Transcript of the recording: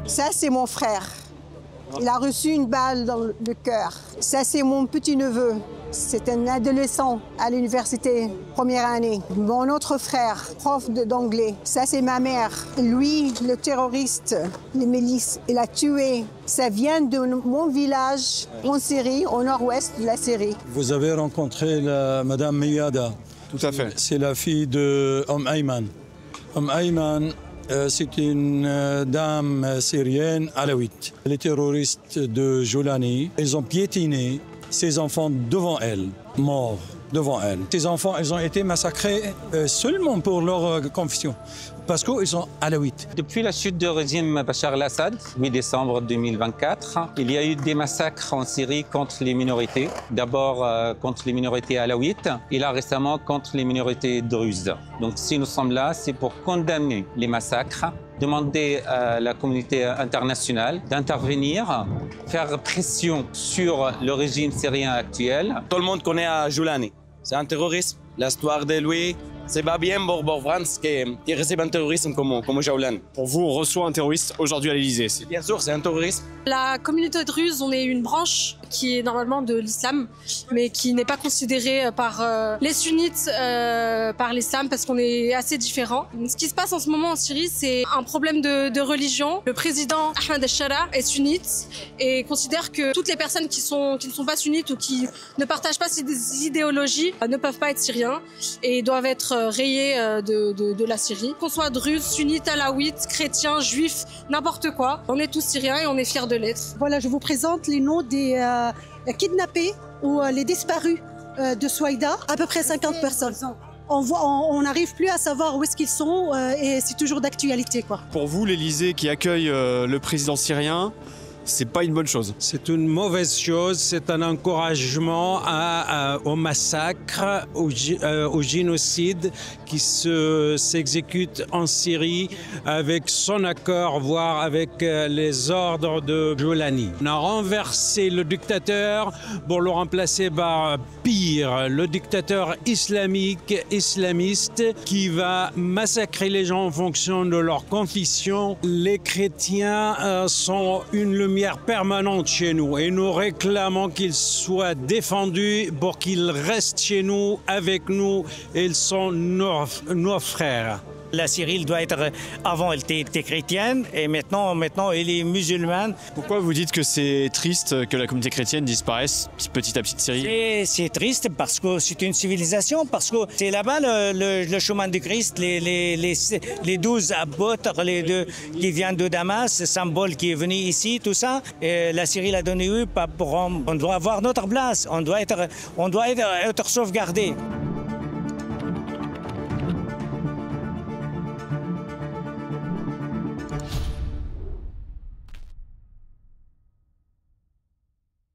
Ça, c'est mon frère. Il a reçu une balle dans le cœur. Ça, c'est mon petit-neveu. C'est un adolescent à l'université, première année. Mon autre frère, prof d'anglais. Ça, c'est ma mère. Lui, le terroriste, les milices, il a tué. Ça vient de mon village en Syrie, au nord-ouest de la Syrie. Vous avez rencontré Madame Miyada. Tout à fait. C'est la fille de Ayman. Ayman, c'est une dame syrienne alaouite. Les terroristes de Joulani, ils ont piétiné ses enfants devant elle, morts devant elle. Ces enfants, ils ont été massacrés seulement pour leur confession, parce qu'ils sont alaouites. Depuis la chute du régime Bachar el-Assad, 8 décembre 2024, il y a eu des massacres en Syrie contre les minorités. D'abord contre les minorités alaouites et là récemment contre les minorités druzes. Donc si nous sommes là, c'est pour condamner les massacres, demander à la communauté internationale d'intervenir, faire pression sur le régime syrien actuel. Tout le monde connaît Joulani. C'est un terroriste. L'histoire de lui, c'est pas bien pour France qui reçoit un terrorisme comme Joulani. Pour vous, on reçoit un terroriste aujourd'hui à l'Élysée. Bien sûr, c'est un terroriste. La communauté druze, on est une branche qui est normalement de l'islam, mais qui n'est pas considérée par les sunnites, par l'islam, parce qu'on est assez différents. Ce qui se passe en ce moment en Syrie, c'est un problème de religion. Le président Ahmed al-Shara est sunnite et considère que toutes les personnes qui ne sont pas sunnites ou qui ne partagent pas ces idéologies ne peuvent pas être syriens et doivent être rayés de la Syrie. Qu'on soit druze, sunnite, alaouite, chrétien, juif, n'importe quoi, on est tous syriens et on est fiers de l'être. Voilà, je vous présente les noms des kidnappés ou les disparus de Souaïda, à peu près 50 personnes. On n'arrive plus à savoir où est-ce qu'ils sont et c'est toujours d'actualité, quoi. Pour vous, l'Élysée qui accueille le président syrien, c'est pas une bonne chose. C'est une mauvaise chose, c'est un encouragement au massacre, au génocide qui s'exécute en Syrie avec son accord, voire avec les ordres de Joulani. On a renversé le dictateur pour le remplacer par pire, le dictateur islamiste qui va massacrer les gens en fonction de leur confession. Les chrétiens sont une lumière permanente chez nous et nous réclamons qu'ils soient défendus pour qu'ils restent chez nous, avec nous. Ils sont nos frères. La Syrie, elle doit être, avant elle était chrétienne et maintenant elle est musulmane. Pourquoi vous dites que c'est triste que la communauté chrétienne disparaisse petit à petit de Syrie? C'est triste parce que c'est une civilisation, parce que c'est là-bas le chemin du Christ, les 12 apôtres, les deux qui viennent de Damas, le symbole qui est venu ici, tout ça. Et la Syrie l'a donné on doit avoir notre place, on doit être sauvegardé.